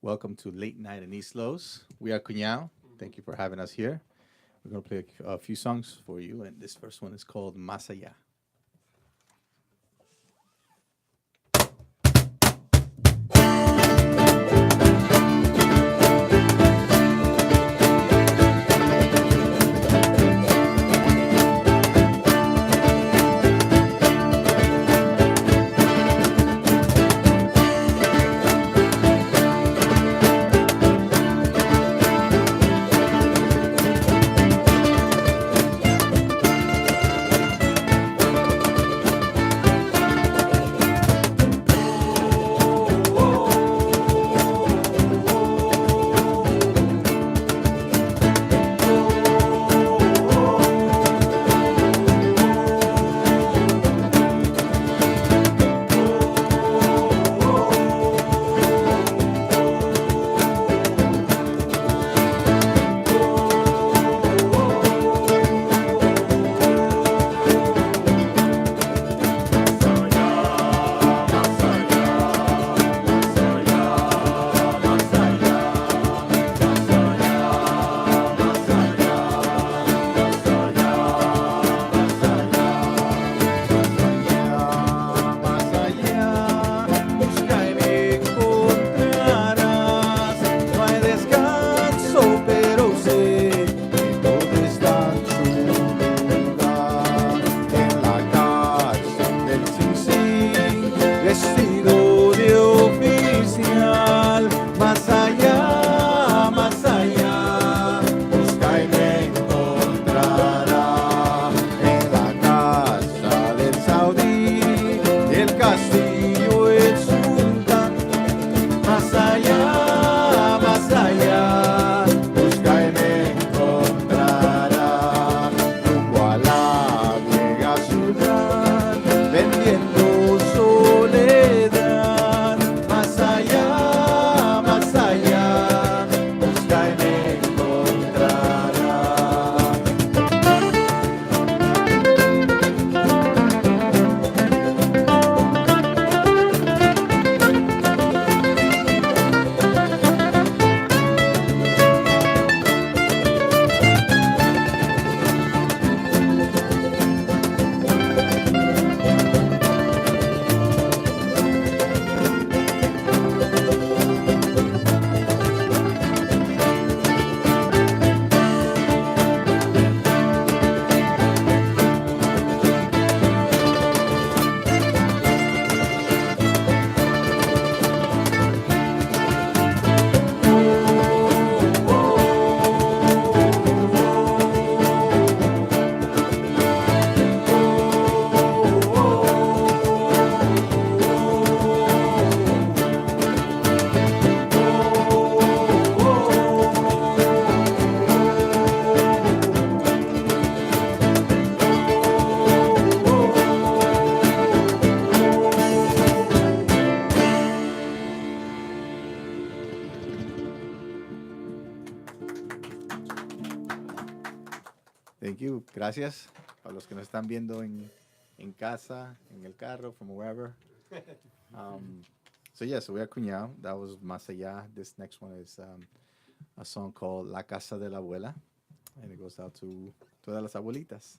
Welcome to Late Night in East Los. We are Cuñao. Thank you for having us here. We're going to play a few songs for you, and this first one is called Más Allá. Thank you. Gracias a los que nos están viendo en casa, en el carro, from wherever. So we are Cuñao. That was Más Allá. This next one is a song called La Casa de la Abuela. And it goes out to todas las abuelitas.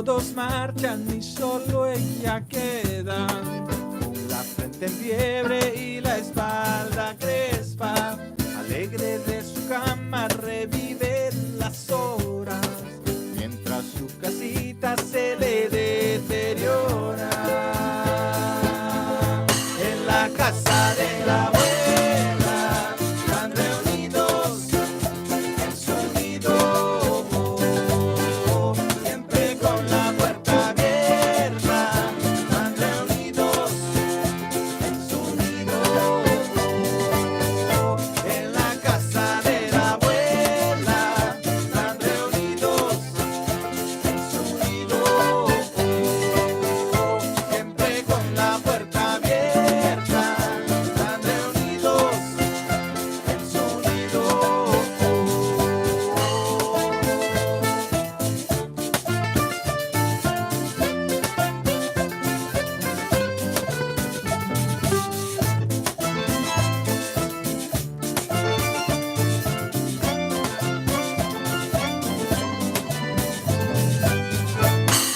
todos marchan y solo ella queda, con la frente en fiebre y la espalda crespa, alegre de su cama revive las horas, mientras su casita se le deteriora. En la casa de la abuela están reunidos en su nido, siempre con la puerta abierta, están reunidos en su nido. En la casa de la abuela están reunidos en su nido, siempre con la puerta abierta, están reunidos en su nido.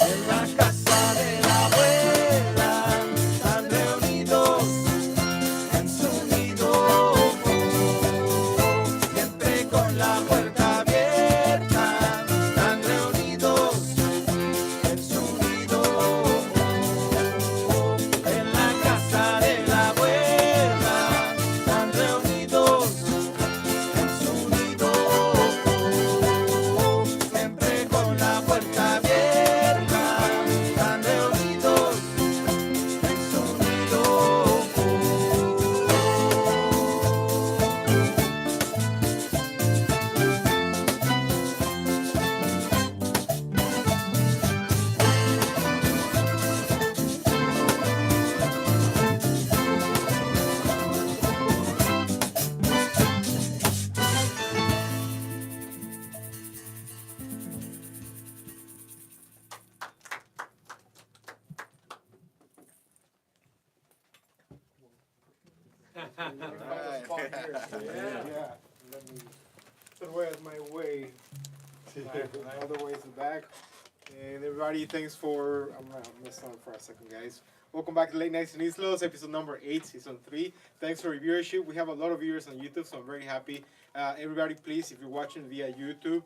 En la casa de la abuela están reunidos en su nido, siempre con la puerta abierta, están reunidos en su nido. En la casa de la abuela están reunidos en su nido, siempre con la puerta abierta, están reunidos en su nido. Yeah. Let me put away my way. Other ways in the back. And everybody, thanks for. I'm gonna mess up for a second, guys. Welcome back to Late Nights in Islos, episode number 8, season 3. Thanks for your viewership. We have a lot of viewers on YouTube, so I'm very happy. Everybody, please, if you're watching via YouTube,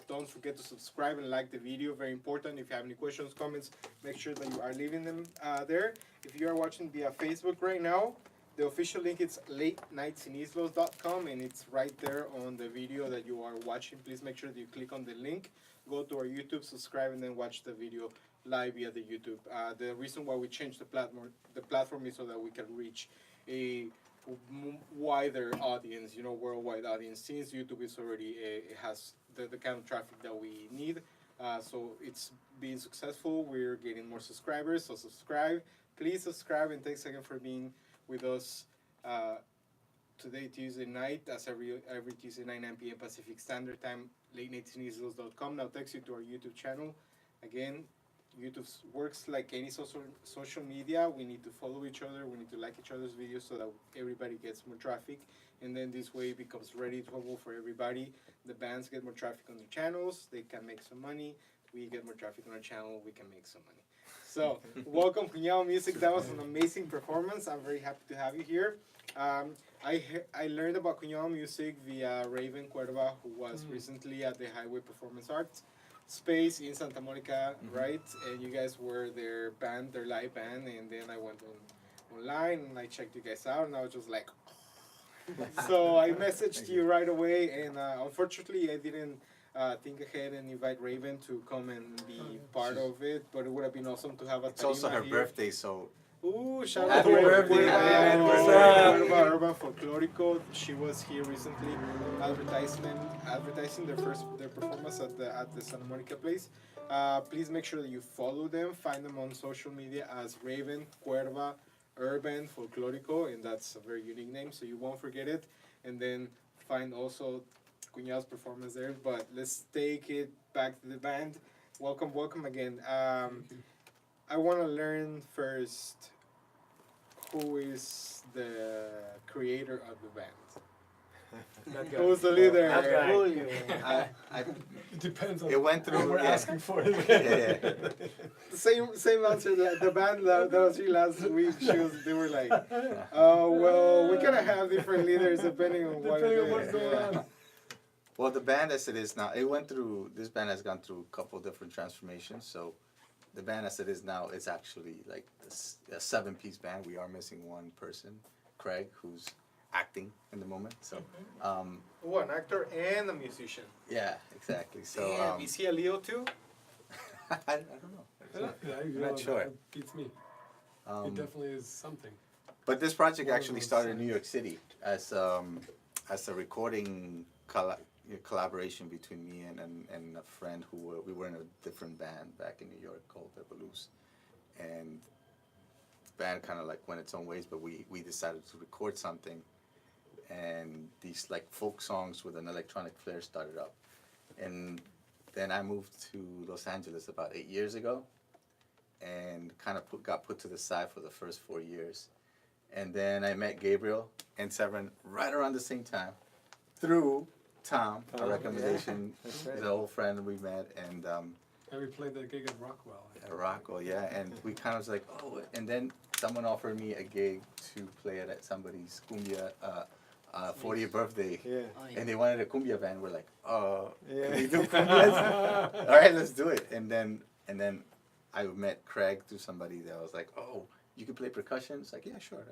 don't forget to subscribe and like the video. Very important. If you have any questions, comments, make sure that you are leaving them there. If you are watching via Facebook right now, the official link is latenightsinislos.com, and it's right there on the video that you are watching. Please make sure that you click on the link, go to our YouTube, subscribe, and then watch the video live via the YouTube. The reason why we changed the platform is so that we can reach a wider audience, worldwide audience. Since YouTube is already it has the kind of traffic that we need, so it's being successful. We're getting more subscribers, so subscribe. Please subscribe, and thanks again for being with us today, Tuesday night, as every Tuesday night, 9 p.m. Pacific Standard Time, latenightsinizos.com. Now takes you to our YouTube channel. Again, YouTube works like any social media. We need to follow each other. We need to like each other's videos so that everybody gets more traffic. And then this way it becomes readable for everybody. The bands get more traffic on their channels. They can make some money. We get more traffic on our channel. We can make some money. So, welcome, Cuñao Music. That was an amazing performance. I'm very happy to have you here. I learned about Cuñao Music via Raven Cuerva, who was recently at the Highway Performance Arts space in Santa Monica, right? And you guys were their band, their live band, and then I went online and I checked you guys out, and I was just like, so I messaged you right away, and unfortunately I didn't think ahead and invite Raven to come and be part of it, but it would have been awesome to have a It's also her birthday, so. Ooh, shout Happy out to birthday, Raven. What's up? Urban Folklorico. She was here recently advertising their performance at the Santa Monica place. Please make sure that you follow them. Find them on social media as Raven Cuerva Urban Folklorico, and that's a very unique name, so you won't forget it. And then find also Cuñao's performance there. But let's take it back to the band. Welcome again. I want to learn first who is the creator of the band. That guy. Who was the leader? That guy. It depends on It went through. what we're Yeah. asking for. Yeah. Same answer that the band that was here last week. They were like, oh well, we gotta have different leaders depending on what it Depending on is. what's going on. Well, the band as it is now, this band has gone through a couple different transformations. So the band as it is now is actually like a 7-piece band. We are missing one person, Craig, who's acting in the moment. So, Oh, an actor and a musician. yeah, exactly. So, Damn, is he a Leo too? I don't know. Yeah, Not sure. That beats me. Um, It definitely is something. But this project One of actually those started in signs. New York City as a recording collaboration between me and a friend we were in a different band back in New York called Evolus, and the band kind of like went its own ways, but we decided to record something, and these like folk songs with an electronic flair started up, and then I moved to Los Angeles about 8 years ago, and kind of got put to the side for the first 4 years. And then I met Gabriel and Severin right around the same time through Tom, a recommendation. That's right. He's an old friend we met, and And we played that gig at Rockwell. at Rockwell, yeah. And we kind of was like, oh, and then someone offered me a gig to play it at somebody's cumbia 40th birthday. Yeah. And they wanted a cumbia band. We're like, oh, Yeah. can we do cumbias? All right, let's do it. And then I met Craig through somebody that was like, oh, you can play percussion? It's like, yeah, sure.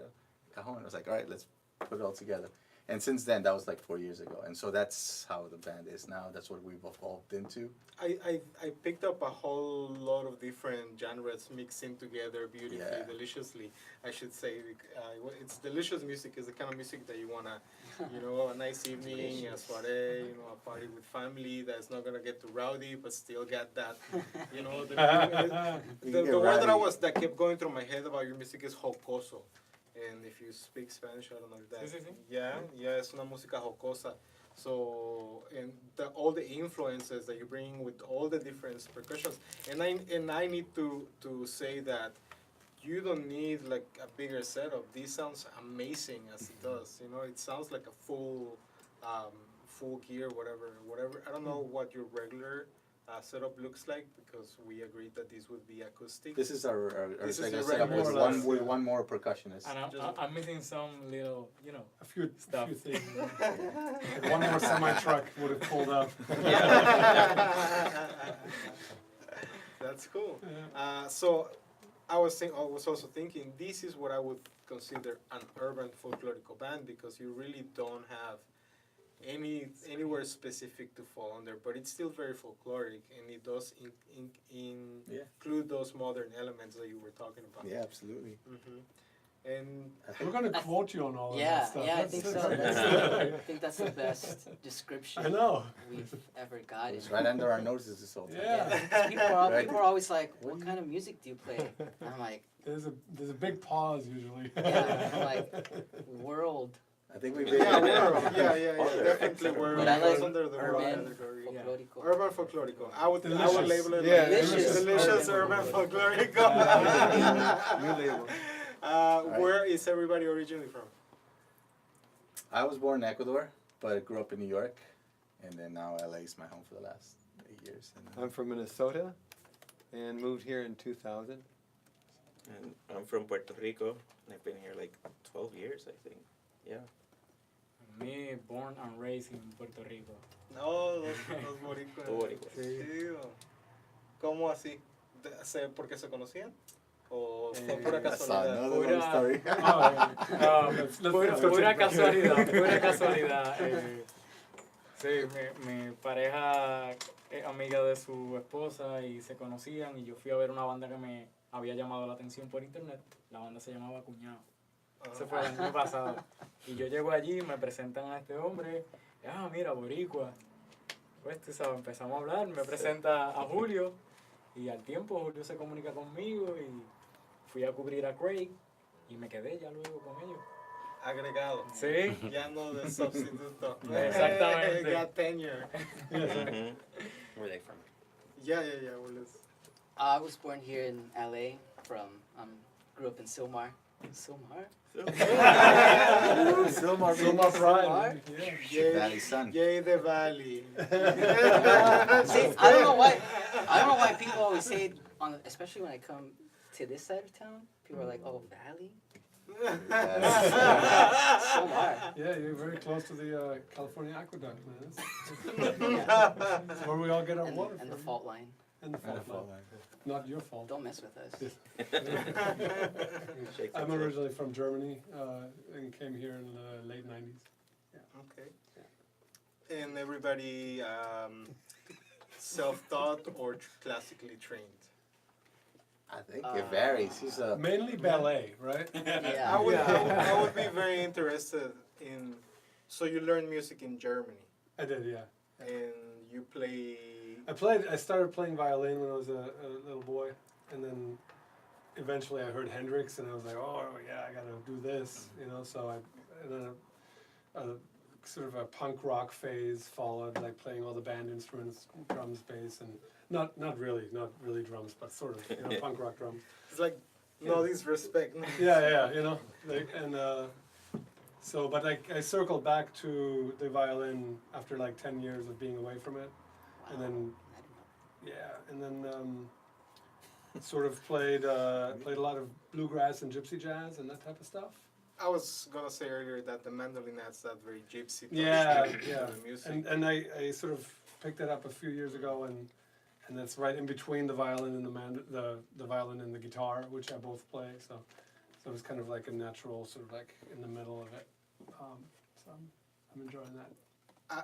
Cajon. I was like, all right, let's put it all together. And since then, that was like 4 years ago. And so that's how the band is now. That's what we've evolved into. I picked up a whole lot of different genres mixing together beautifully, Yeah. deliciously, I should say. It's delicious music. It's the kind of music that you want to, a nice evening, a soiree, a party with family that's not going to get too rowdy, but still got that, the word that kept going through my head about your music is jocoso. And if you speak Spanish, I don't know if that. Sí, sí, sí. Yeah, es una música jocosa. So, and all the influences that you bring with all the different percussions. And I need to say that you don't need like a bigger setup. This sounds amazing as it does. It sounds like a full gear, whatever. I don't know what your regular setup looks like, because we agreed that this would be acoustic. This is our This is regular the setup regular with setup. with one more percussionist. And I'm missing some little, A few Stuff. things. Like one more semi-truck would have pulled up. That's cool. So I was also thinking this is what I would consider an urban folklorico band, because you really don't have anywhere specific to fall under, but it's still very folkloric, and it does include those modern elements that you were talking about. Yeah, absolutely. And We're going to quote you on all of Yeah, that stuff. yeah, I That's- think so. that's- I think that's the best description I know. we've ever gotten. It's right under our noses this whole time. Yeah. 'Cause Right. people are always like, "What kind of music do you play?" And I'm like, There's a big pause usually. Yeah, I'm like, "World." I think we've yeah, been. definitely we're But I like under the urban category. folklorico. Urban folklorico. I would Delicious. label it Yeah, delicious. delicious urban folklorico. New label. Where is everybody originally from? I was born in Ecuador, but I grew up in New York, and then now LA is my home for the last 8 years. And, I'm from Minnesota and moved here in 2000. And I'm from Puerto Rico, and I've been here like 12 years, I think. Yeah. me, born and raised in Puerto Rico. No, los boricuas. Los boricuas. Sí. ¿Cómo así? ¿Porque se conocían? ¿O fue pura that's casualidad? another Pura- long story. Let's go Pura take- casualidad, pura casualidad. Sí, mi pareja es amiga de su esposa y se conocían, y yo fui a ver una banda que me había llamado la atención por internet. La banda se llamaba Cuñao. Eso fue el año pasado. Y yo llego allí, me presentan a este hombre. Mira, boricua. Pues tú sabes, empezamos a hablar, me presenta a Julio. Y al tiempo Julio se comunica conmigo y fui a cubrir a Craig. Y me quedé ya luego con ellos. Agregado. Sí. Ya no de sustituto. Exactamente. Got tenure. Mm-hmm. Where are they from? Yeah. Well, I was born here in LA. Grew up in Silmar. Somar. Silmar, Silmar Pride. Silmar? Yeah. Yay, Valley Sun. yay the valley. See, I don't know why. I don't know why people always say it on, especially when I come to this side of town. People are like, "Oh, valley." Somar. Yeah, you're very close to the California aqueduct, man. That's where we all get our water And from. the fault line. And the fault line. Not your fault. Don't mess with us. Shake I'm that originally from Germany and came here in the late 90s. Okay. And everybody self-taught or classically trained? I think it varies. He's a Mainly ballet, right? Yeah. I would, Yeah. I would be very interested in. So you learn music in Germany, I did, yeah. and you play. I started playing violin when I was a little boy, and then eventually I heard Hendrix, and I was like, oh yeah, I gotta do this, you know. So and then a sort of a punk rock phase followed, like playing all the band instruments, drums, bass, and not really drums, but sort of, you know, punk rock drums. It's like no disrespect. Yeah, you know, like, and so, but I circled back to the violin after like 10 years of being away from it, and then sort of played a lot of bluegrass and gypsy jazz and that type of stuff. I was gonna say earlier that the mandolin has that very gypsy touch Yeah, to yeah. the music. And I sort of picked it up a few years ago, and that's right in between the violin and the violin and the guitar, which I both play. So it was kind of like a natural sort of like in the middle of it. So I'm enjoying that.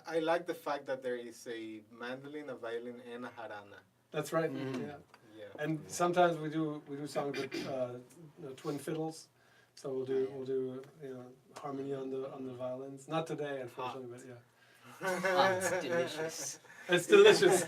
I like the fact that there is a mandolin, a violin, and a jarana. That's right. Mhm. Yeah. Yeah. And sometimes we do songs with twin fiddles. So we'll do you know, harmony on the violins. Not today, unfortunately, but yeah. Oh, it's delicious. It's delicious.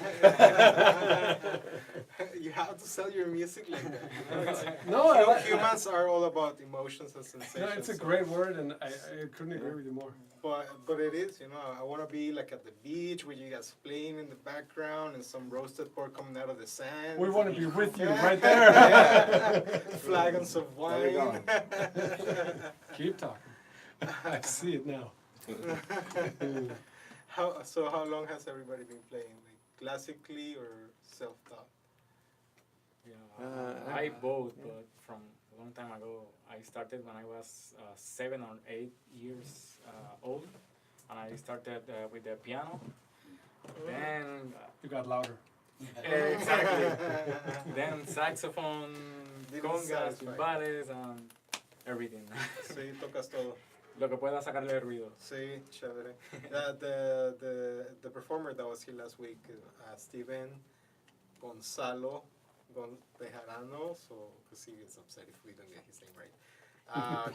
You have to sell your music like that. You know, it's- No, I like humans are all about emotions and sensations. No, it's a so- great word, and I couldn't agree with you more. But it is, you know, I want to be like at the beach with you guys playing in the background and some roasted pork coming out of the sand. We want to be with you Yeah. right there. Flagons of There we wine. Keep talking. I see it now. How long has everybody been playing? Like classically or self-taught? Yeah, I both, but from a long time ago. I started when I was 7 or 8 years old, and I started with the piano. Then You got louder. exactly. Then saxophone, Didn't congas, satisfy. timbales, and everything. Sí, tocas todo. Lo que pueda sacarle ruido. Sí, chévere. The performer that was here last week, Steven Gonzalo Bejarano, so because he gets upset if we don't get his name right.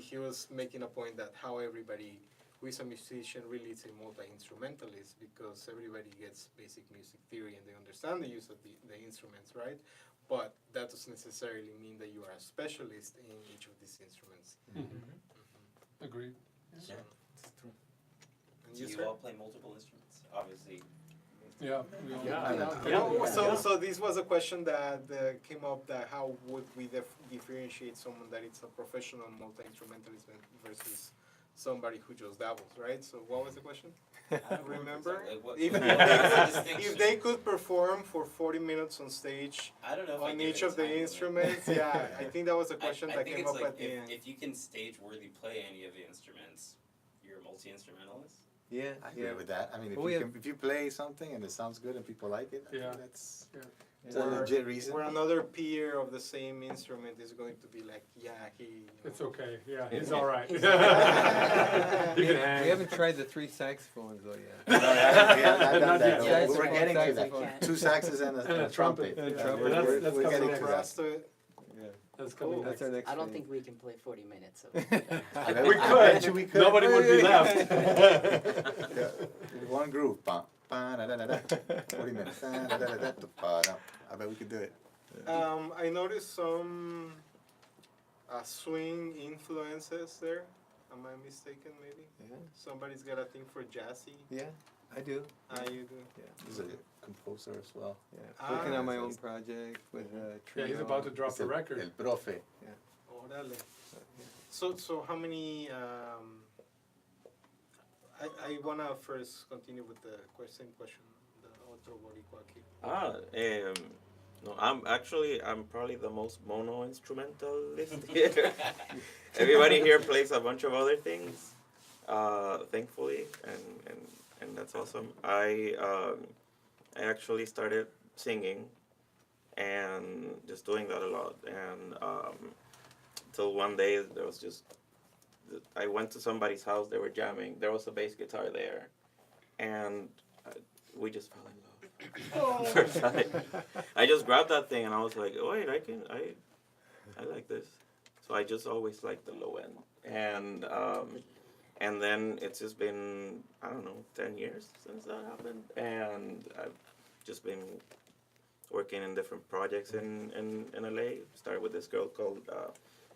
He was making a point that how everybody who is a musician really is a multi-instrumentalist, because everybody gets basic music theory and they understand the use of the instruments, right? But that doesn't necessarily mean that you are a specialist in each of these instruments. Agreed. So, It's true. and Do you, you sir? all play multiple instruments? Obviously. Yeah. we all- Yeah. So this was a question that came up, that how would we differentiate someone that is a professional multi-instrumentalist versus somebody who just dabbles, right? So what was the question? Remember? Like what, If, what is the distinction? if they could perform for 40 minutes on stage I don't know if I on give each it of the time limit. instruments, yeah, I think that was a question I that think came it's up like at the end. if you can stage worthy play any of the instruments, you're a multi-instrumentalist. Yeah, I agree with that. I mean, if, Well, if you play something and it sounds good and people like it, I think Yeah. that's Yeah. a legit reason. Where another peer of the same instrument is going to be like, yeah, he. It's okay. Yeah, he's all right. You He's all right. can We hang. haven't tried the 3 saxophones though yet. No, we haven't done Not that. yet. We're getting to that. Saxophone. 2 saxes and a trumpet. And a Yeah, trumpet. we're- That's- we're- that's we're coming getting up. to For that. us to Yeah. That's coming That's next. our next I don't thing. think we can play 40 minutes of I We bet you could. we could. Nobody would be left. Yeah. One groove. Ba, ba, da, da, da, da. 40 minutes. Da, da, da, da, da, ba, da. I bet we could do it. I noticed some swing influences there. Am I mistaken, maybe? Yeah. Somebody's got a thing for jazzy. Yeah, I do. You do. He's a composer as well. Yeah. Working on my so own he's- project with Yeah, trio. he's about to drop He's a El record. Profe. Oh, Orale. So how many? I wanna first continue with the same question. The otro boricua aquí. No, I'm probably the most mono instrumentalist here. Everybody here plays a bunch of other things, thankfully, and that's awesome. I actually started singing and just doing that a lot, and till one day I went to somebody's house. They were jamming. There was a bass guitar there, and we just fell in love. First time. I just grabbed that thing and I was like, oh, wait, I like this. So I just always liked the low end, and then it's just been, I don't know, 10 years since that happened, and I've just been working in different projects in LA. Started with this girl called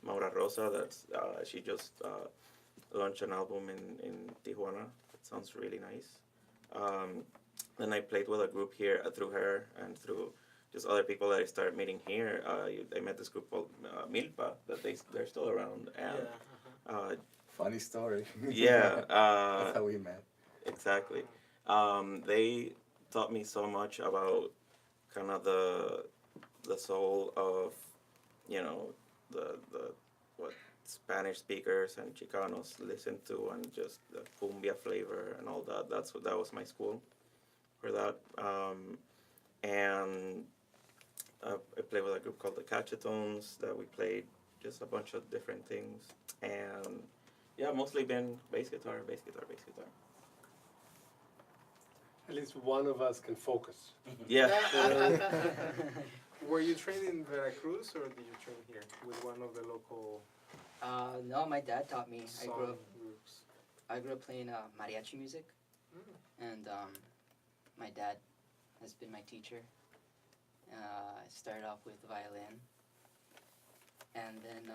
Maura Rosa. She just launched an album in Tijuana. It sounds really nice. Then I played with a group here through her and through just other people that I started meeting here. I met this group called Milpa that they're still around. And Funny story. Yeah. That's how we met. Exactly. They taught me so much about kind of the soul of, the what Spanish speakers and Chicanos listen to, and just the cumbia flavor and all that. That was my school for that. And I played with a group called the Cachetones that we played just a bunch of different things. And yeah, mostly been bass guitar. At least one of us can focus. Yeah. Were you trained in Veracruz or did you train here with one of the local No, my dad taught me. song groups? I grew up playing mariachi music, and my dad has been my teacher. I started off with violin, and then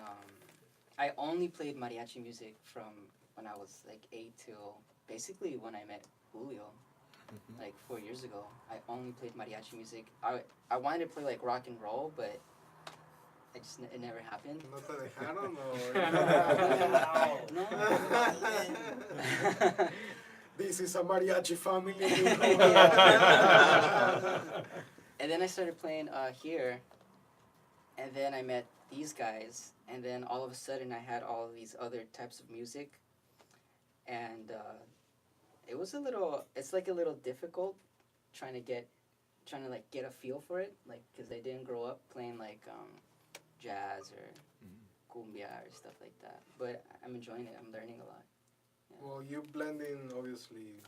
I only played mariachi music from when I was like 8 till basically when I met Julio, like 4 years ago. I only played mariachi music. I wanted to play like rock and roll, but it never happened. No te dejaron No. This is a mariachi family. And then I started playing here, and then I met these guys, and then all of a sudden I had all these other types of music, and it's like a little difficult trying to get a feel for it, like, because I didn't grow up playing like jazz or cumbia or stuff like that, but I'm enjoying it. I'm learning a lot. Yeah. Well, you blend in obviously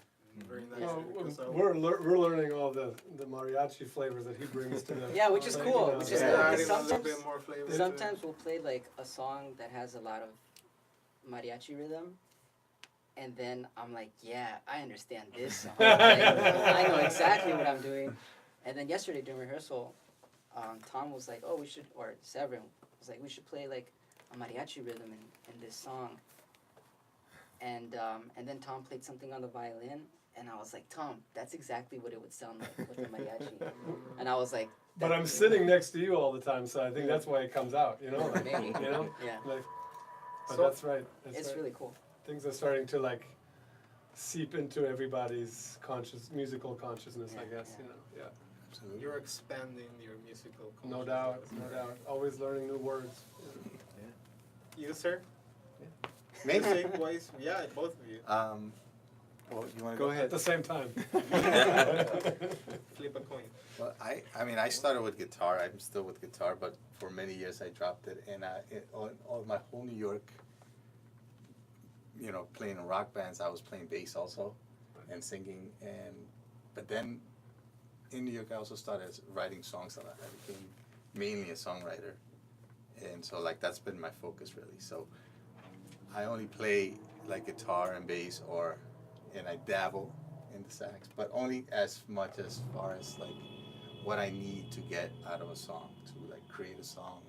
very nicely. Well, because we're learning all the mariachi flavors that he brings to the. Yeah, which is cool. Which is cool. adding a little Sometimes, bit more flavor to it. sometimes we'll play like a song that has a lot of mariachi rhythm, and then I'm like, yeah, I understand this song. Like, I know exactly what I'm doing. And then yesterday during rehearsal, Tom was like, oh, or Severin was like, we should play like a mariachi rhythm in this song. And then Tom played something on the violin, and I was like, Tom, that's exactly what it would sound like with the mariachi. And I was like, But I'm sitting next to you all the time, so I think that's why it comes out. Like, maybe. Yeah. Like, but So- that's right. It's really cool. Things are starting to like seep into everybody's musical consciousness, I Yeah, guess. yeah. Absolutely. You're expanding your musical No consciousness. doubt. Always learning new words. You, sir? Me? Music-wise, yeah, both of you. Well, you want to Go At ahead. the same time. Flip a coin. Well, I mean, I started with guitar. I'm still with guitar, but for many years I dropped it. And all my whole New York, playing in rock bands, I was playing bass also and singing. But then in New York, I also started writing songs a lot. I became mainly a songwriter. And so, that's been my focus, really. So I only play, guitar and bass, and I dabble in the sax, but only as much as far as, what I need to get out of a song, to, create a song.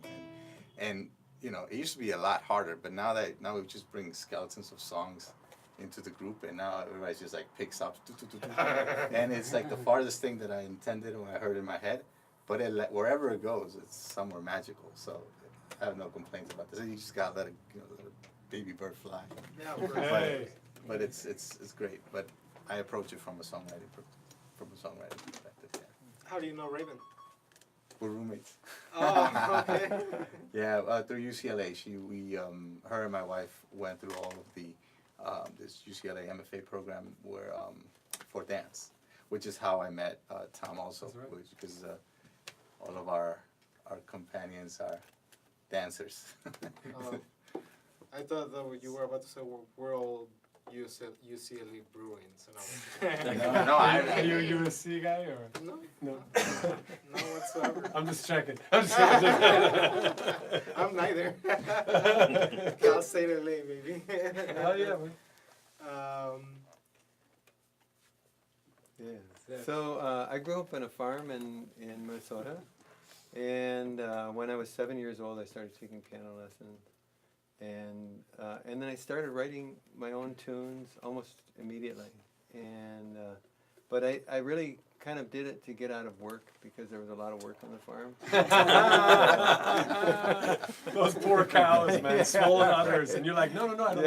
And it used to be a lot harder, but now we just bring skeletons of songs into the group, and now everybody just, picks up, and it's, the farthest thing that I intended when I heard it in my head, but wherever it goes, it's somewhere magical. So I have no complaints about this. You just gotta let a baby bird fly. Yeah, of course. Hey. But it's great. But I approach it from a songwriting perspective. Yeah. How do you know Raven? We're roommates. Oh, okay. Yeah, through UCLA. Her and my wife went through all of the this UCLA MFA program where for dance, which is how I met Tom also, That's right. because all of our companions are dancers. I thought that what you were about to say we're all UCLA Bruins. And No, Are you a USC guy or? no, No. no whatsoever. I'm just checking. I'm neither. Cal State LA, baby. Hell yeah, man. Yeah. So I grew up on a farm in Minnesota, and when I was 7 years old, I started taking piano lessons, and then I started writing my own tunes almost immediately. And but I really kind of did it to get out of work because there was a lot of work on the farm. Those poor cows, man, swollen udders, and you're like, no, I don't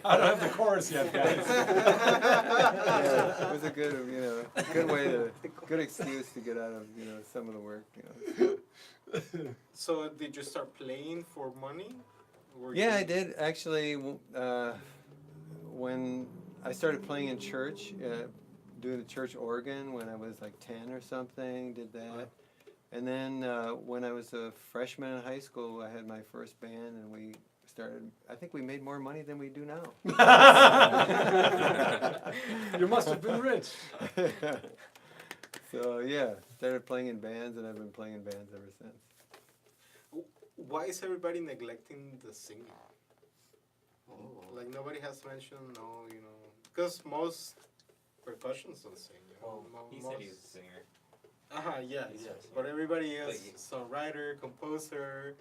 I don't have the chorus yet, guys. Yeah, it was a good, good excuse to get out of, some of the work, So did you start playing for money? Yeah, I did actually. When I started playing in church, doing the church organ when I was like 10 or something, did that. And then when I was a freshman in high school, I had my first band, and we started. I think we made more money than we do now. You must have been rich. So yeah, started playing in bands, and I've been playing in bands ever since. Why is everybody neglecting the singing? Like nobody has mentioned, because most percussions don't sing. He said he was a singer. Yeah. He's a But singer. everybody is songwriter, composer,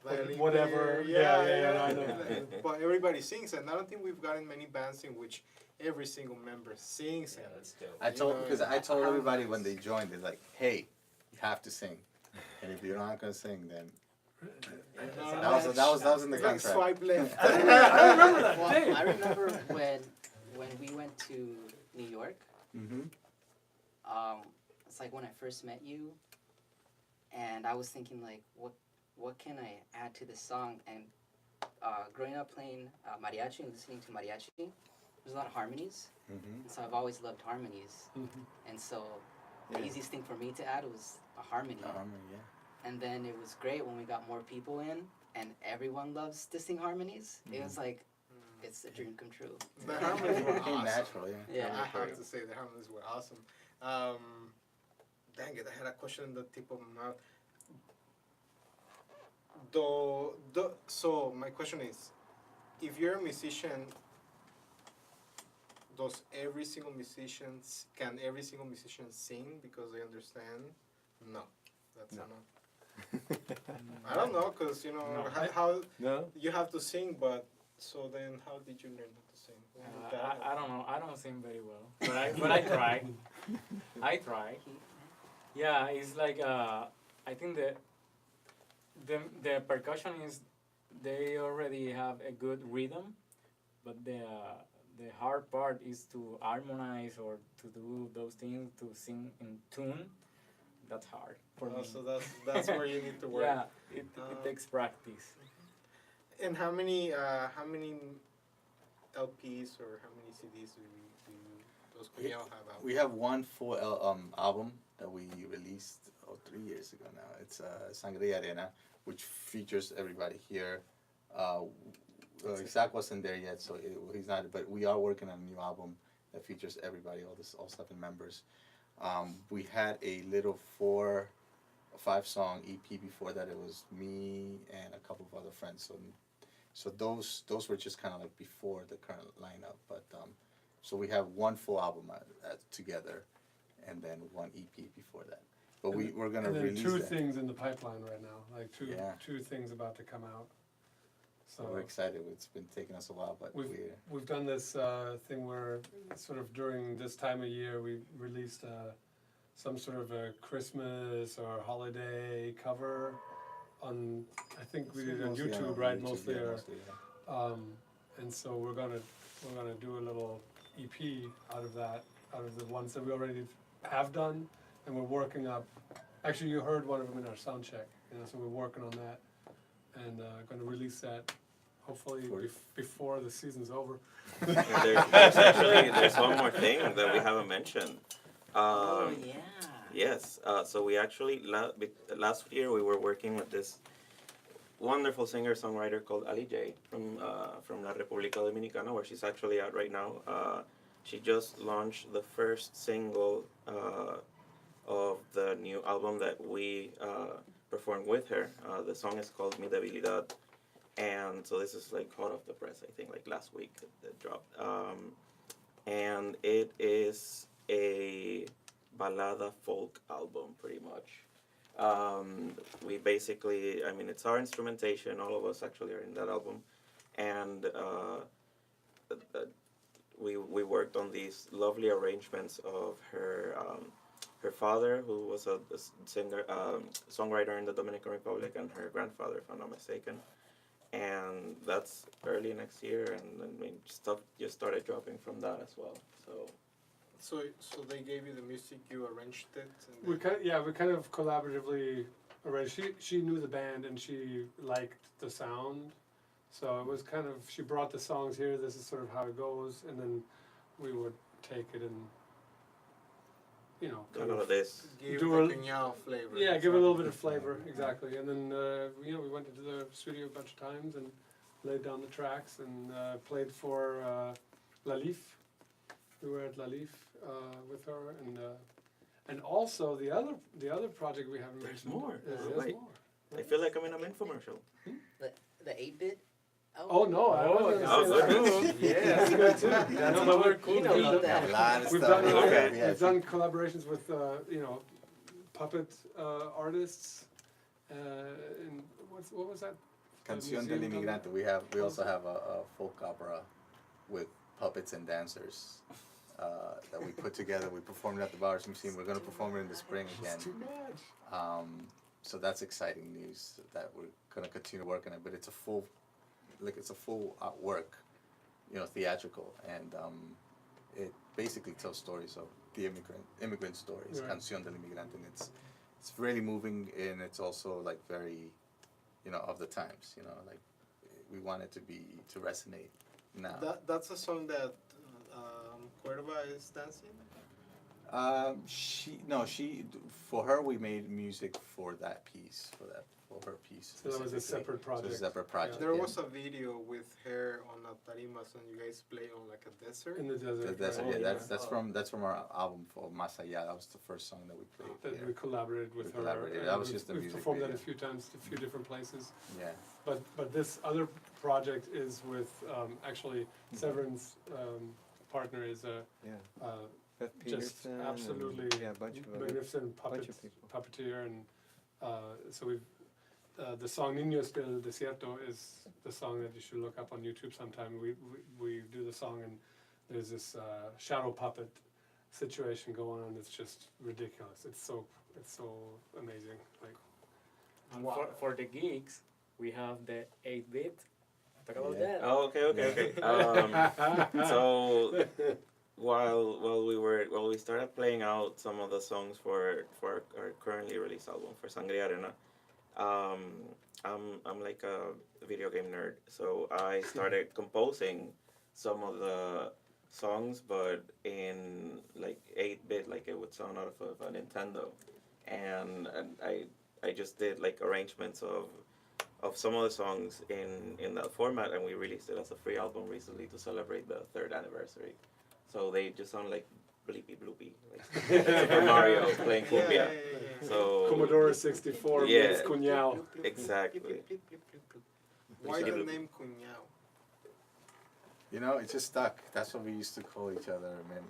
violin Whatever. player, Yeah, I know. But everybody sings, and I don't think we've gotten many bands in which every single member sings. Yeah, that's dope. I told everybody when they joined, they're like, hey, you have to sing, and if you're not gonna sing, then that was in the Like contract. swipe left. I remember that. Well, Dave. I remember when we went to New York. Mm-hmm. It's like when I first met you, and I was thinking like, what can I add to this song? And growing up playing mariachi and listening to mariachi, there's a lot of harmonies, Mm-hmm. and so I've always loved harmonies. And so the easiest thing for me to add was a harmony. Yeah. And then it was great when we got more people in, and everyone loves to sing harmonies. It was like, it's a dream come true. The harmonies were It came awesome. natural, yeah. Yeah. I have to say the harmonies were awesome. Dang it, I had a question on the tip of my mouth. So my question is, if you're a musician, can every single musician sing because they understand? No, that's No. a no. I don't know, because No. how No? you have to sing, but so then how did you learn how to sing? When did that I don't know. I don't sing very well, but I try. I try. Yeah, it's like I think the percussionists, they already have a good rhythm, but the hard part is to harmonize or to do those things, to sing in tune. That's hard for me. So that's where you need to work. Yeah, it takes practice. And how many LPs or how many CDs do those Cuñao have out? We have one full album that we released 3 years ago now. It's Sangre y Arena, which features everybody here. Isaac wasn't there yet, so he's not. But we are working on a new album that features everybody, all 7 members. We had a little 4 or 5 song EP before that. It was me and a couple of other friends. So those were just kind of like before the current lineup. But so we have one full album together, and then one EP before that. But we're gonna and then release 2 that. things in the pipeline right now, like Yeah. 2 things about to come out. So we're excited. It's been taking us a while, but We've done this thing where sort of during this time of year we released some sort of a Christmas or holiday cover on, I think we It's did it on mostly YouTube, on right? YouTube, Mostly, yeah, or, mostly, yeah. and so we're gonna do a little EP out of that, out of the ones that we already have done, and we're working up. Actually, you heard one of them in our sound check, so we're working on that, and gonna release that hopefully before the season's over. And there's one more thing that we haven't mentioned. Oh yeah. Yes, so we actually, last year we were working with this wonderful singer-songwriter called Ali J from La República Dominicana, where she's actually at right now. She just launched the first single of the new album that we performed with her. The song is called Mi Debilidad, and so this is like hot off the press, I think, like last week it dropped. And it is a balada folk album, pretty much. We basically, I mean, it's our instrumentation. All of us actually are in that album, and we worked on these lovely arrangements of her her father, who was a singer, songwriter in the Dominican Republic, and her grandfather, if I'm not mistaken. And that's early next year, and I mean, stuff just started dropping from that as well. So So they gave you the music, you arranged it. And We kind of collaboratively arranged. She knew the band and she liked the sound, so it was kind of, she brought the songs here. This is sort of how it goes, and then we would take it and kind of this. give do the a- Cuñao flavor. yeah, give it a little bit of flavor, exactly. And then we went into the studio a bunch of times and laid down the tracks and played for LNiEL. We were at LNiEL with her, and also the other project we haven't There's mentioned. more. There's Wait. more. I feel like I'm in an infomercial. The 8-bit. Oh no, I wasn't Oh, gonna say good. that. Yeah, That's good too. That's No, another but cool You know thing. about that. A lot of We've stuff. done Okay. we've done collaborations with puppet artists. And what was that? Canción del Museum Inmigrante. We also have a folk opera with puppets and dancers that we put together. We performed at the Bowers Museum. We're going to perform it in the spring again. It's too much. So that's exciting news that we're going to continue working on it. But it's a full work, theatrical, and it basically tells stories of the immigrant stories. Right. Canción del Inmigrante, and it's really moving, and it's also like very, of the times. Like we want it to resonate now. That's a song that Cuerva is dancing. For her we made music for that piece, for her piece. So that was a specifically. separate project. So it's a separate project. There yeah. was a video with her on a tarimas and you guys play on like a desert. In the desert. That's right. that's from our album for Más Allá. That was the first song that we played. That yeah. we collaborated with We her. collaborated. and That was just the we've music performed that video. a few times, a few different places. Yeah. But this other project is with actually Severin's partner is a Yeah. Beth just Peterson. absolutely And, yeah, a bunch of other, magnificent bunch of people. puppeteer, and so we've the song Niños del Desierto is the song that you should look up on YouTube sometime. We do the song, and there's this shadow puppet situation going on. It's just ridiculous. It's so amazing. Like And for the gigs, we have the 8-bit. Talk about Yeah. that. Oh, okay. So while we started playing out some of the songs for our currently released album for Sangre Arena, I'm like a video game nerd, so I started composing some of the songs, but in like 8-bit, like it would sound out of a Nintendo, and I just did like arrangements of some of the songs in that format, and we released it as a free album recently to celebrate the 3rd anniversary. So they just sound like bleepy bloopy, like Super Mario playing cumbia. So Commodore 64 Yeah. meets Cuñao. Exactly. Why the name Cuñao? It just stuck. That's what we used to call each other. I mean,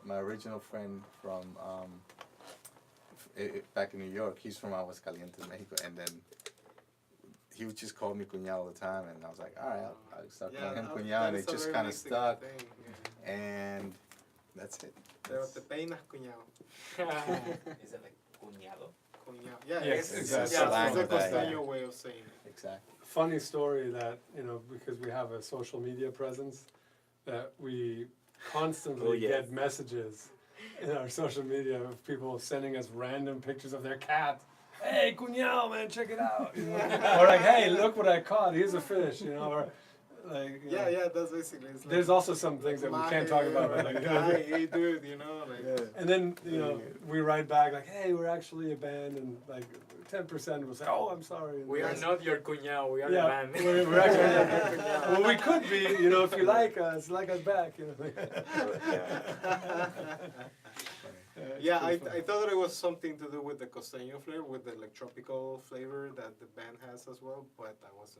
my original friend from back in New York, he's from Aguascalientes, Mexico, and then he would just call me Cuñao all the time, and I was like, all right, I'll start calling him Cuñao, and it just kind of stuck, and that's it. Pero te peinas Cuñao. Is it like cuñado? Cuñao. Yeah, Yes, it's, exactly. yeah, Slang it's the of that, yeah. Costeño way of saying it. Exactly. Funny story that, you know, because we have a social media presence, that we constantly Oh, yes. get messages in our social media of people sending us random pictures of their cat. Hey, Cuñao, man, check it out. You know? Or like, hey, look what I caught. Here's a fish, you know. Or like, you know. Yeah, that's basically. It's like, There's also some things that we can't talk about. But like, hey, dude, you know, like. and then, you know, we write back like, hey, we're actually a band, and like 10% will say, oh, I'm sorry. And We are the not your cuñao, we are yeah, the band. we're actually not your cuñado. Well, we could be, you know, if you like us back, you know. Yeah, I thought that it was something to do with the costeño flavor, with the like tropical flavor that the band has as well, but I was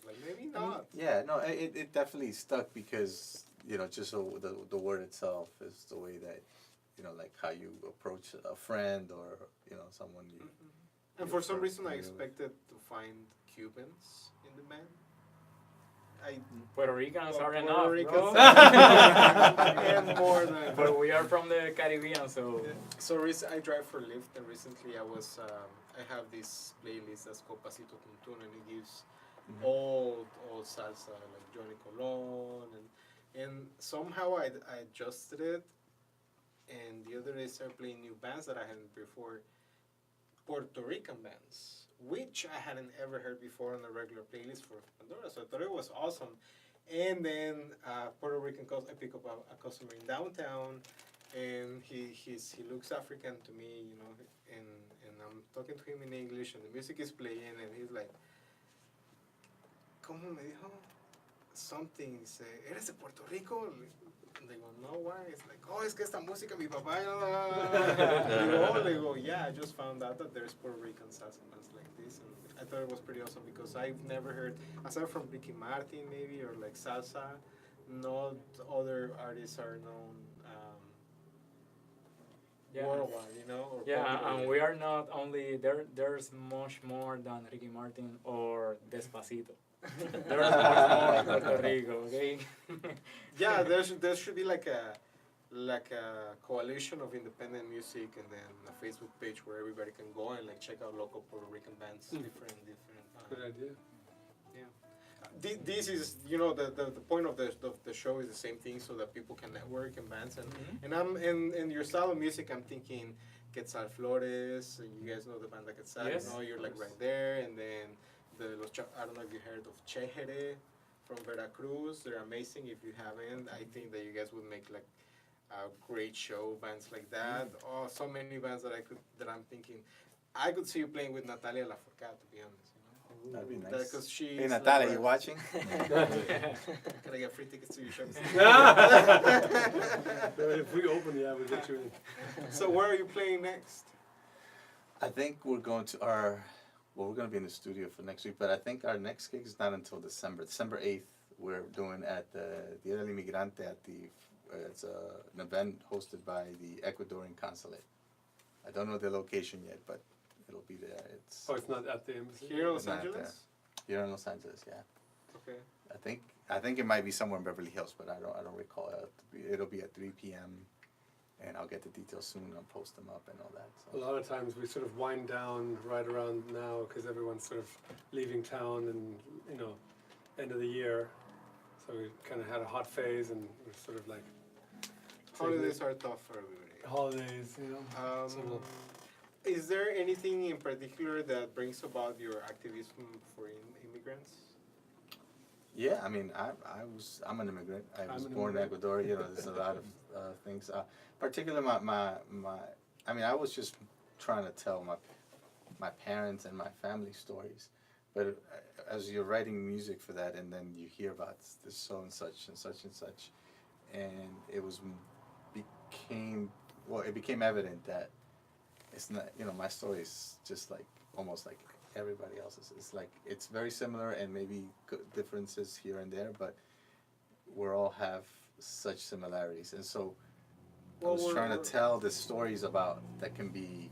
like, maybe not. Yeah, no, it definitely stuck because, you know, just so the word itself is the way that, you know, like how you approach a friend or, you know, someone you. And for some reason, I Yeah. expected to find Cubans in the band. Puerto Ricans are Puerto enough, Ricans bro. and more than. But we are from the Caribbean, so So I drive for Lyft, and recently I have this playlist that's called Pasito Tuntun, and it gives old salsa like Johnny Colon, and somehow I adjusted it, and the other day started playing new bands that I hadn't before, Puerto Rican bands, which I hadn't ever heard before on a regular playlist for Pandora. So I thought it was awesome. And then Puerto Rican, I pick up a customer in downtown, and he looks African to me, you know, and I'm talking to him in English, and the music is playing, and he's like, ¿cómo me dijo? Something, dice, ¿eres de Puerto Rico? Le digo, no, why? It's like, oh, es que esta música mi papá. Le digo, yeah, I just found out that there's Puerto Rican salsa bands like this, and I thought it was pretty awesome because I've never heard, aside from Ricky Martin maybe, or like salsa, no other artists are known yeah. worldwide, you know? Or Yeah, popular. and we are not only there. There's much more than Ricky Martin or Despacito. There's much more in Puerto Rico, okay? Yeah, there should be like a coalition of independent music, and then a Facebook page where everybody can go and like check out local Puerto Rican bands, different. Good idea. This is, you know, the point of the show is the same thing, so that people can network and bands, and I'm in your style of music, I'm thinking Quetzal Flores, and you guys know the band like Quetzal, Yes, you know, you're like of course. right there, and then I don't know if you heard of Chejere from Veracruz. They're amazing. If you haven't, I think that you guys would make like a great show, bands like that. Oh, so many bands that I'm thinking I could see you playing with Natalia Lafourcade, to be honest. You know? That'd be nice. Because she's Hey, Natalia, like, you watching? Can I get free tickets to your shows? If we open, yeah, we'll get you in. So where are you playing next? I think we're going to we're going to be in the studio for next week, but I think our next gig is not until December 8th. We're doing at the LNiEL at the, it's an event hosted by the Ecuadorian consulate. I don't know the location yet, but it'll be there. Oh, it's not at the embassy? Here in Los Not Angeles? Here in Los Angeles, yeah. Okay. I think it might be somewhere in Beverly Hills, but I don't recall. It'll be at 3 p.m. and I'll get the details soon. I'll post them up and all that. A So. lot of times we sort of wind down right around now because everyone's sort of leaving town and, you know, end of the year. So we kind of had a hot phase and we're sort of like Holidays are tough for everybody. holidays, you know. So we'll- Is there anything in particular that brings about your activism for immigrants? Yeah, I mean, I'm an immigrant. I was born in Ecuador. You know, there's a lot of things. Particularly I mean, I was just trying to tell my parents and my family stories. But as you're writing music for that, and then you hear about this so and such and such and such, and it became evident that it's not, you know, my story is just like almost like everybody else's. It's like it's very similar and maybe differences here and there, but we all have such similarities. And so I was trying to tell the stories about that can be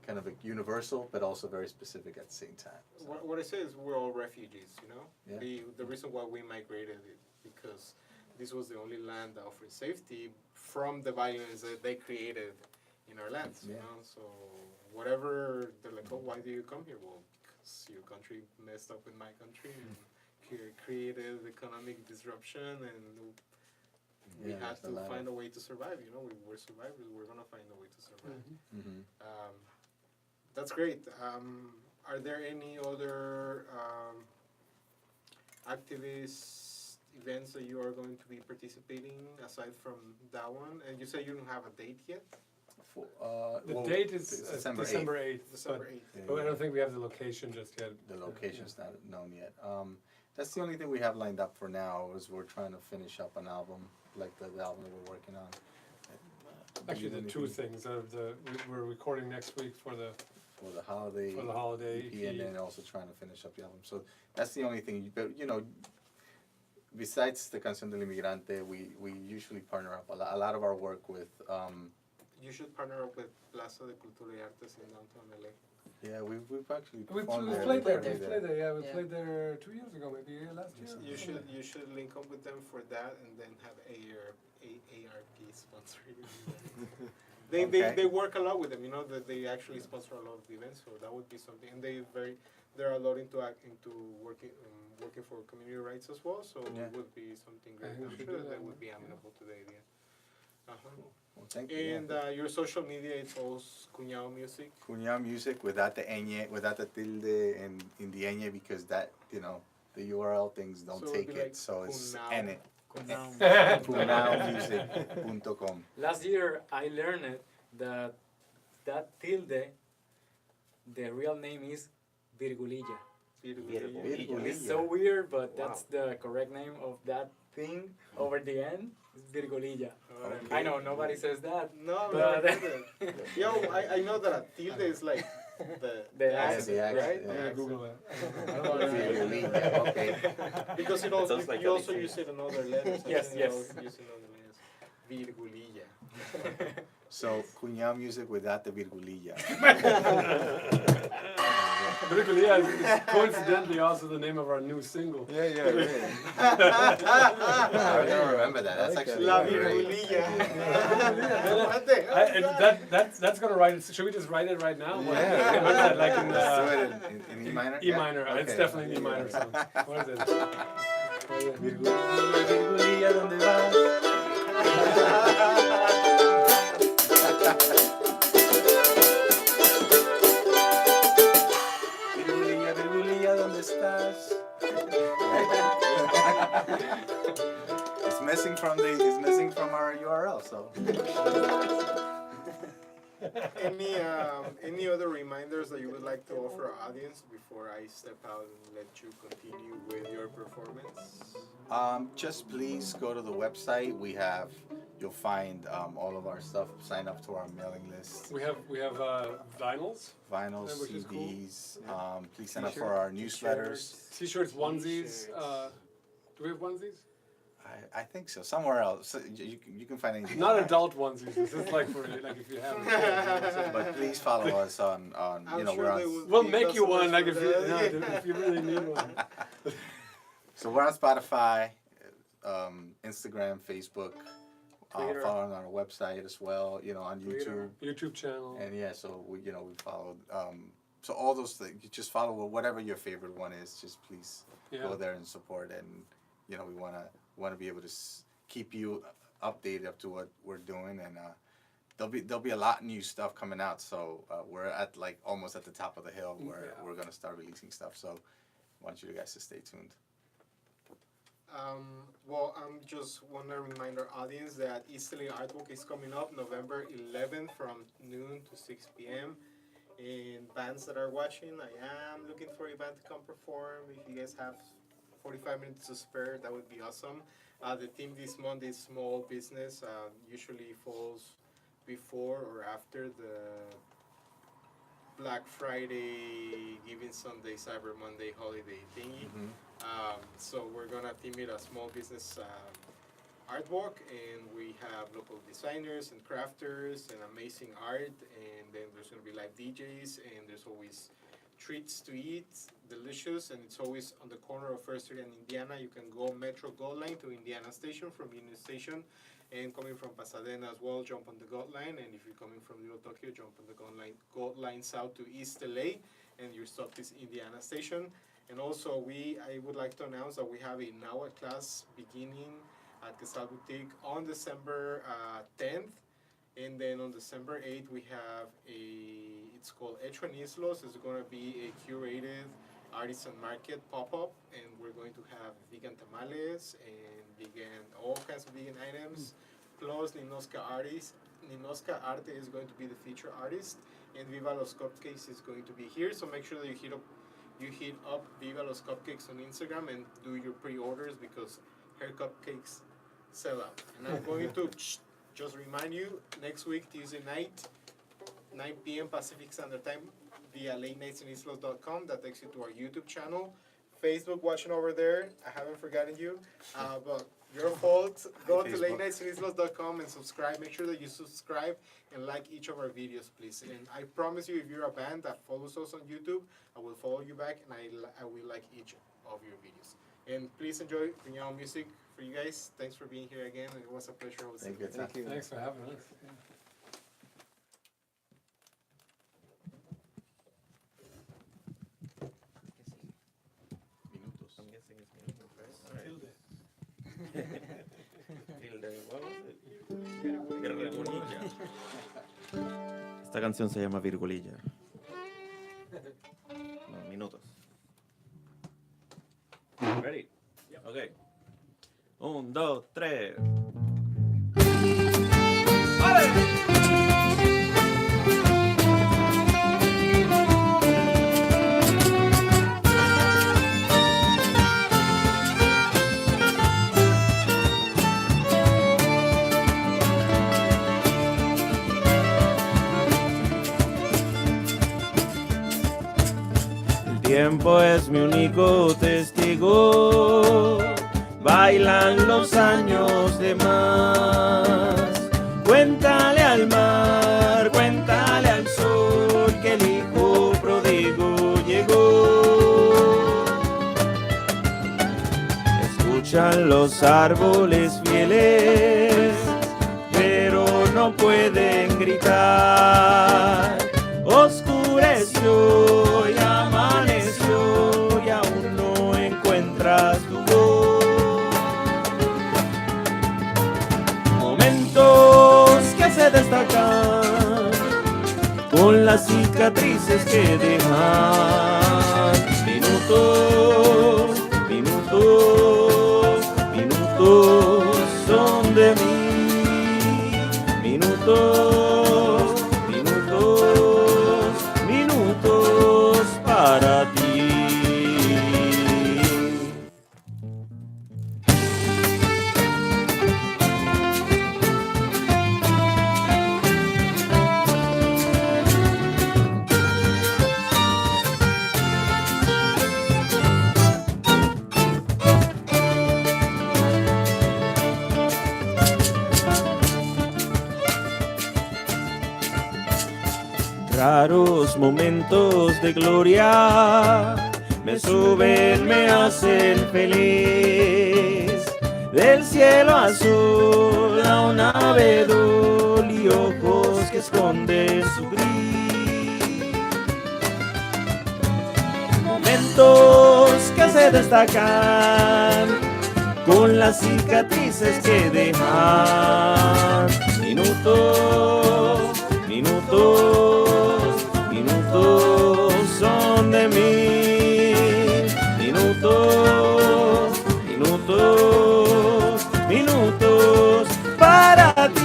kind of like universal, but also very specific at the same time. So. What I say is we're all refugees, you know? Yeah. The reason why we migrated is because this was the only land that offered safety from the violence that they created in our lands, you Yeah. know? So whatever, they're like, oh, why do you come here? Well, because your country messed up with my country and created economic disruption, and we Yeah, had there's a to lot find of- a way to survive. You know, we're survivors. We're gonna find a way to survive. Mhm. That's great. Are there any other activist events that you are going to be participating aside from that one? And you say you don't have a date yet. The Well, date is December 8th. December 8th, December 8th. Yeah, but I yeah. don't think we have the location just yet. The location's not known yet. That's the only thing we have lined up for now. Is we're trying to finish up an album, like the album that we're working on. Actually, the two Anything things, we're recording next week for the for the holiday. holiday EP, EP. and then also trying to finish up the album. So that's the only thing. But you know, besides the Canción del Inmigrante, we usually partner up a lot of our work with. You should partner up with Plaza de Cultura y Artes in downtown LA. Yeah, we've actually We performed played there, played we played there, yeah, we Yeah. played there 2 years ago, maybe last year. You should link up with them for that, and then have ARP sponsor you. Okay. They work a lot with them. You know that they actually sponsor a lot of the events, so that would be something. And they're a lot into working for community rights as well. So Yeah. it would be something I great. think we I'm should sure do that they that. would be amenable to the idea. Well, thank you. And your social media, it's all Cuñao Music. Cuñao Music without the ñ, without the tilde and in the ñ, because that, you know, the URL things don't So it would take be it, like so it's Cuñao. N. Cuñao. Cuñaomusic.com. Last year, I learned that tilde, the real name is Virgulilla. Virgulilla. It's so weird, but that's the correct name of that thing over the end. It's Virgulilla. Alright. I know nobody says that. No, But- Yo, I know that a tilde is like the The accent, accent, right? yeah. I'm gonna Google that. Virgulilla, okay. Because you Sounds like you also Alicia. use it in other letters. Yes, you know, yes. use it in other letters. Virgulilla. So Cuñao Music without the virgulilla. Virgulilla is coincidentally also the name of our new single. Yeah, yeah, really. I don't remember that. That's I like actually La a great Virgulilla. That's gonna write it. Should we just write it right now? What is that, like in Let's do it in E minor. E minor? Yeah? It's Okay. definitely an E minor song. What is it? Virgulilla, virgulilla, ¿dónde vas? Virgulilla, virgulilla, ¿dónde estás? It's missing from our URL, so. Any other reminders that you would like to offer our audience before I step out and let you continue with your performance? Just please go to the website. You'll find all of our stuff. Sign up to our mailing list. We have vinyls, Vinyls, Which is cool. CDs. Please sign up for our newsletters. t-shirts, onesies. T-shirts. Do we have onesies? I think so. Somewhere else. So you can find anything. Not adult onesies. This is like for like if you have. But please follow us on I'm you know, sure we're they on. would We'll be make you one, like customers if for you, that. if you really need one. So we're on Spotify, Instagram, Facebook. Twitter. Follow on our website as well. You know, on Twitter. YouTube. YouTube channel. And yeah, so we followed. So all those things, you just follow whatever your favorite one is. Just please Yeah. go there and support, and we wanna be able to keep you updated up to what we're doing, and there'll be a lot of new stuff coming out. So we're at like almost at the top of the hill where Yeah. we're gonna start releasing stuff. So I want you guys to stay tuned. Well, just want to remind our audience that Easterly Artwork is coming up November 11th from noon to 6 p.m. And bands that are watching, I am looking for a band to come perform. If you guys have 45 minutes to spare, that would be awesome. The theme this month is small business. Usually falls before or after the Black Friday, Giving Sunday, Cyber Monday holiday thingy. So we're gonna theme it a small business artwork, and we have local designers and crafters and amazing art, and then there's gonna be live DJs, and there's always treats to eat, delicious, and it's always on the corner of First Street and Indiana. You can go Metro Gold Line to Indiana Station from Union Station, and coming from Pasadena as well, jump on the Gold Line, and if you're coming from Little Tokyo, jump on the Gold Line south to East LA, and your stop is Indiana Station. And also, I would like to announce that we have a NAWA class beginning at Quesal Boutique on December 10th. And then on December 8th, we have it's called LNiEL. It's going to be a curated artisan market pop-up, and we're going to have vegan tamales and all kinds of vegan items, plus Ninoska Arte is going to be the feature artist, and Viva Los Cupcakes is going to be here. So make sure that you hit up Viva Los Cupcakes on Instagram and do your pre-orders, because her cupcakes sell out. And I'm going to just remind you, next week, Tuesday night, 9 p.m. Pacific Standard Time, via LateNightsInIslos.com. That takes you to our YouTube channel. Facebook watching over there. I haven't forgotten you. But your fault. Go to LateNightsInIslos.com and subscribe. Make sure that you subscribe and like each of our videos, please. And I promise you, if you're a band that follows us on YouTube, I will follow you back, and I will like each of your videos. And please enjoy Cuñao music for you guys. Thanks for being here again. It was a pleasure hosting you. Thank you. Thanks for having us. I'm guessing it's minutos, right? Tilde. What was it? Virgulilla. Esta canción se llama Virgulilla. No, minutos. Ready? Okay. 1, 2, 3. El tiempo es mi único testigo. Bailan los años de más. Cuéntale al mar, cuéntale al sol que el hijo pródigo llegó. Escuchan los árboles fieles, pero no pueden gritar. Oscureció y amaneció y aún no encuentras tu voz. Momentos que se destacan con las cicatrices que dejan. Minutos, minutos, minutos son de mí. Minutos, minutos, minutos para ti. Raros momentos de gloria me suben, me hacen feliz. Del cielo azul a un abedul y ojos que esconden su gris. Momentos que se destacan con las cicatrices que dejan. Minutos, minutos, minutos son de mí. Minutos, minutos, minutos para ti.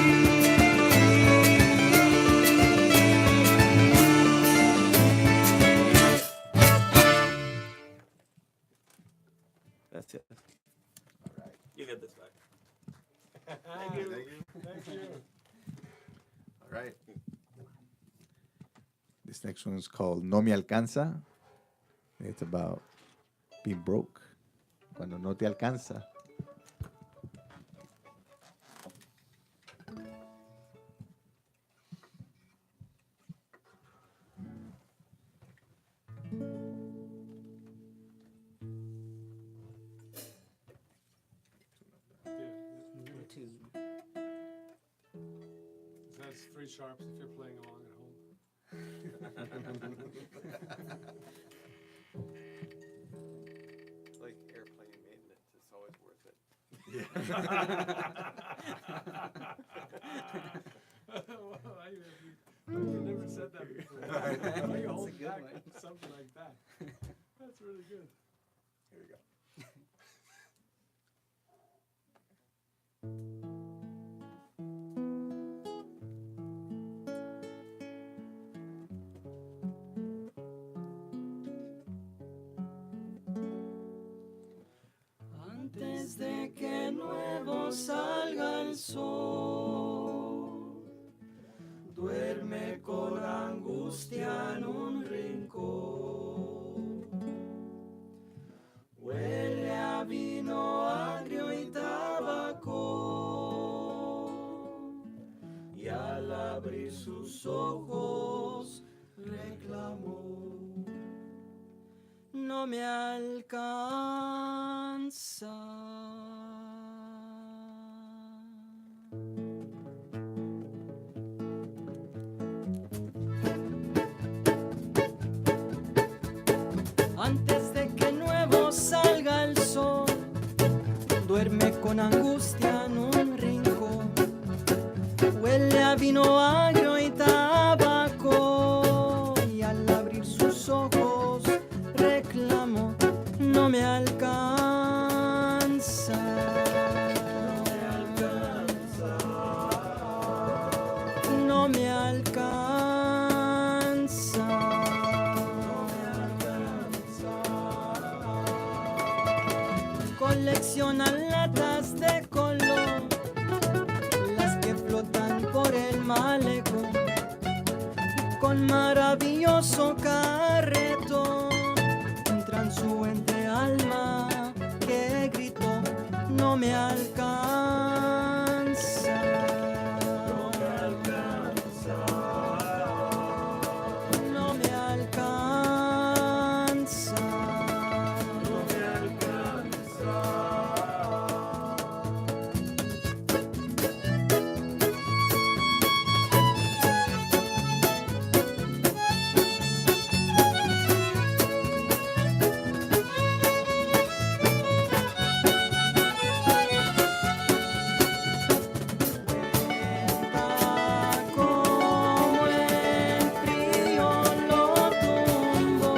That's it. All right. You get this back. Thank you. Thank you. All right. This next one is called No Me Alcanza. It's about being broke. Cuando no te alcanza. it's 3 sharps if you're playing along at home. It's like airplane maintenance. It's always worth it. Well, you never said that before. Why are you holding good back one. something like that? That's really good. Here we go. Antes de que nuevo salga el sol, duerme con angustia en un rincón. Huele a vino agrio y tabaco, y al abrir sus ojos reclamó: no me alcanza. Antes de que nuevo salga el sol, duerme con angustia en un rincón. Huele a vino agrio y tabaco, y al abrir sus ojos reclamo: no me alcanza. No me alcanza. Coleccionan latas de color, las que flotan por el malecón, con maravilloso carretón. Un transuente alma que gritó: no me alcanza. No me alcanza. No me alcanza. No me alcanza. Como el frío lo tumbó,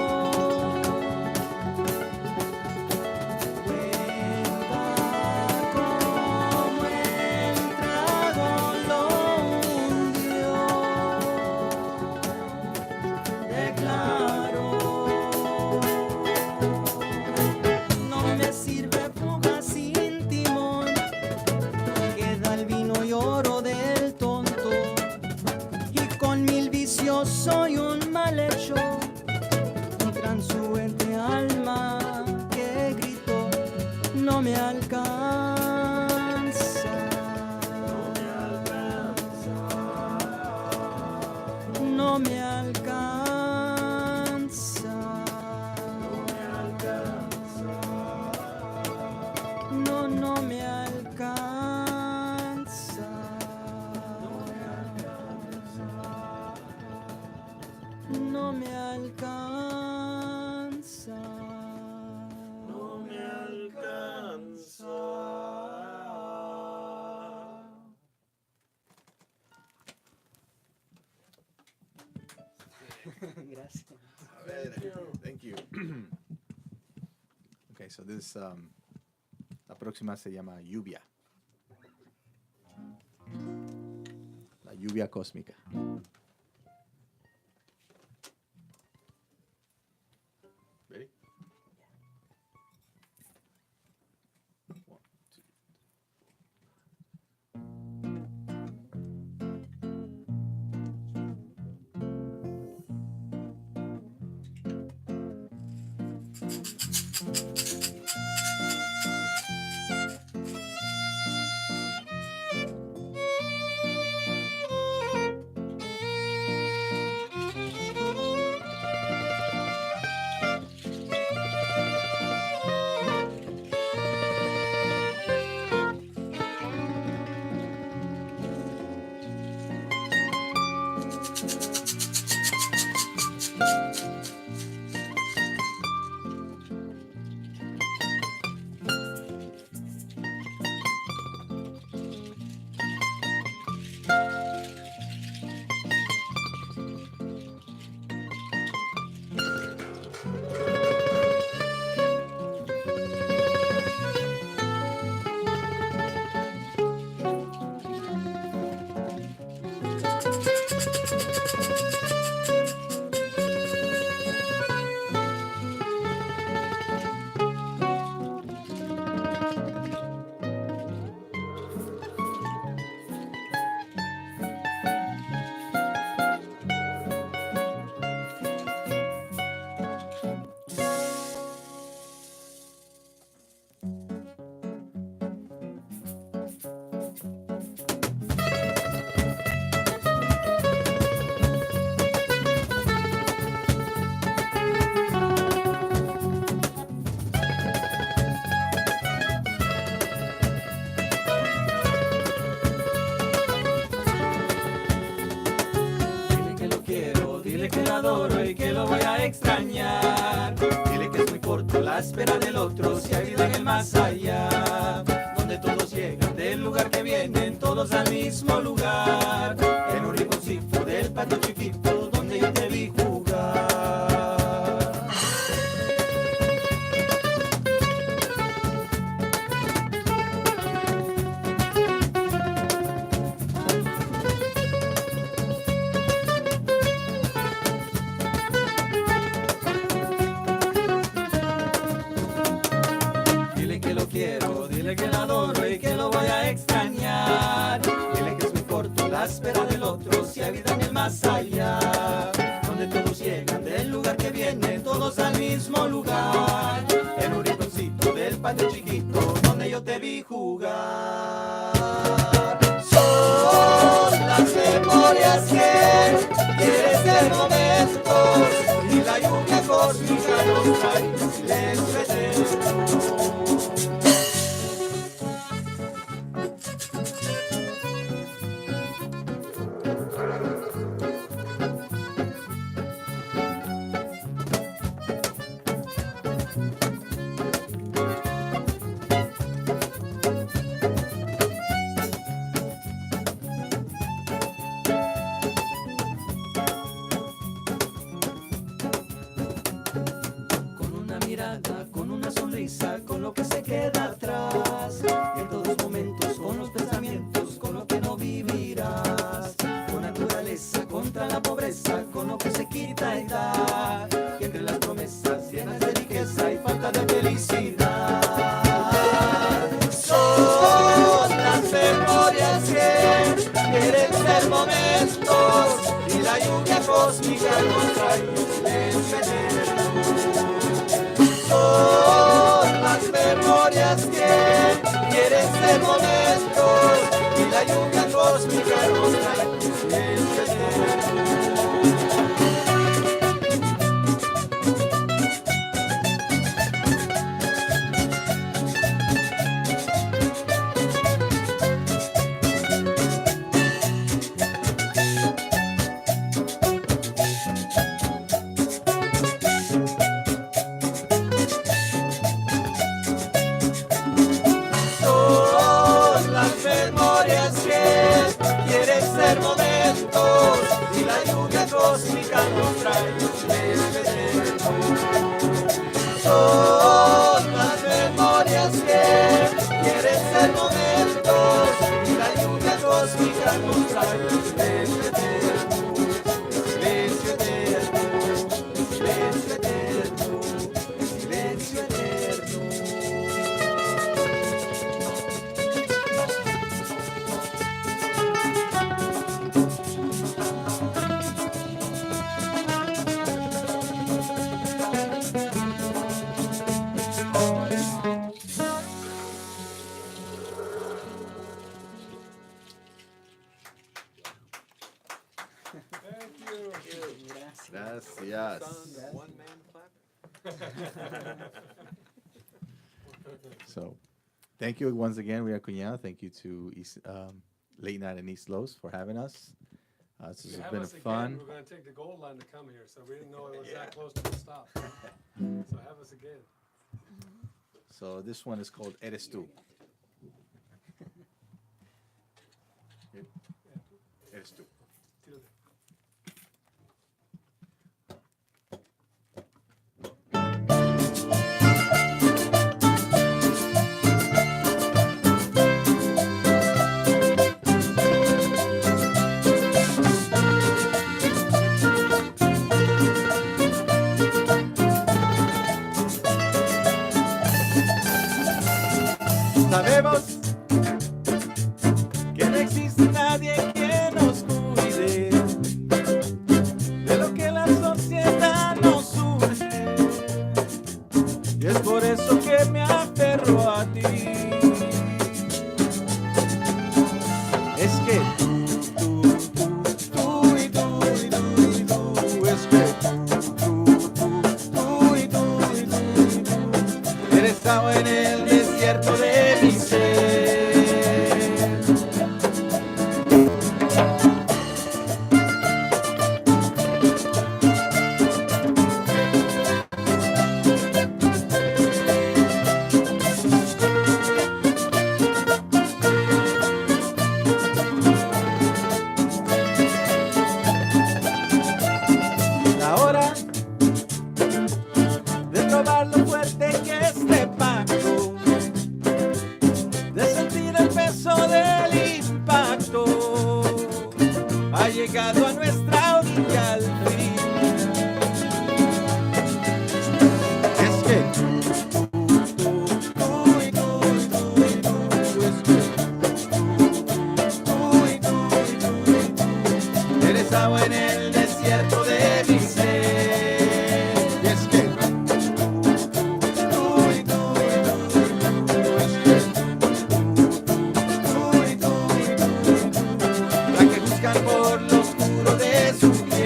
cuenta como el trago lo hundió. Declaró: no me sirve fuga sin timón, queda el vino y oro del tonto, y con 1000 vicios soy un malhechor. Un transuente alma que gritó: no me alcanza. No me alcanza. No me alcanza. No me alcanza. No, no me alcanza. No me alcanza. No me alcanza. No me alcanza. Gracias. Thank you. Okay, so this la próxima se llama lluvia. La lluvia cósmica. Ready? One, two. que la adoro y que lo voy a extrañar. Dile que es muy corto la espera del otro, si hay vida en el más allá, donde todos llegan del lugar que vienen, todos al mismo lugar, en un rinconcito del patio chiquito donde yo te vi jugar. Dile que lo quiero, dile que la adoro y que lo voy a extrañar. Dile que es muy corto la espera del otro, si hay vida en el más allá, donde todos llegan del lugar que vienen, todos al mismo lugar, en un rinconcito del patio chiquito donde yo te vi jugar. Son las memorias que quieres de momentos y la lluvia cósmica nos trae silencio eterno. Con una mirada, con una sonrisa, con lo que se queda atrás, y en todos momentos, con los pensamientos, con lo que no vivirás, con naturaleza, contra la pobreza, con lo que se quita y da, y entre las promesas llenas de riqueza y falta de felicidad. Son las memorias que quieren ser momentos, y la lluvia cósmica nos trae silencio eterno. Son las memorias que quieren ser momentos, y la lluvia cósmica nos trae silencio eterno. Son las memorias que quieren ser momentos, y la lluvia cósmica nos trae silencio eterno. Son las memorias que quieren ser momentos, y la lluvia cósmica nos trae silencio eterno. Silencio eterno, silencio eterno, silencio eterno. Gracias. One man clap. So, thank you once again. We are Cuñao. Thank you to Late Night in East Los for having us. This You has have been us again, fun. we're gonna take the gold line to come here, so we didn't know it was that close to the stop. So have us again. So this one is called Eres Tú. Eres Tú. Sabemos que no existe nadie que nos juzgue. ha llegado a nuestra orilla al fin. Es que eres agua en el desierto de mi ser. Y es que la que buscan por lo oscuro de su piel.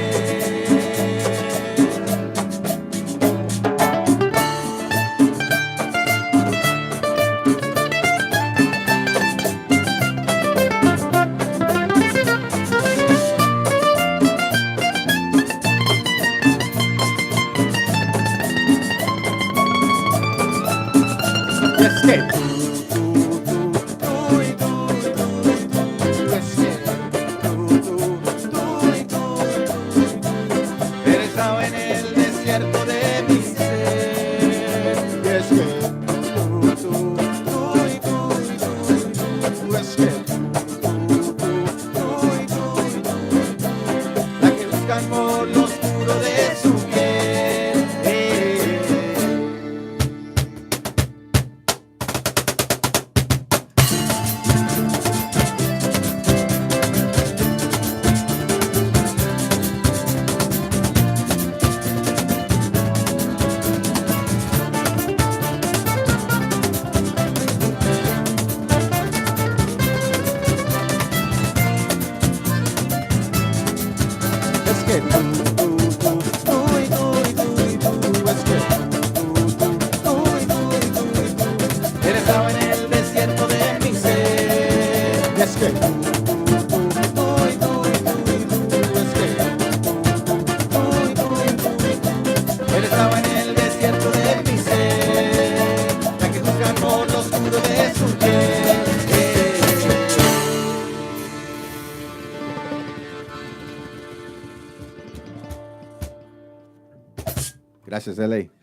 Y es que eres agua en el desierto de mi ser. Y es que es que la que buscan por lo oscuro de su piel. Es que es que eres agua en el desierto de mi ser. Y es que eres agua en el desierto de mi ser, la que busca por lo oscuro de su piel. Gracias, LA.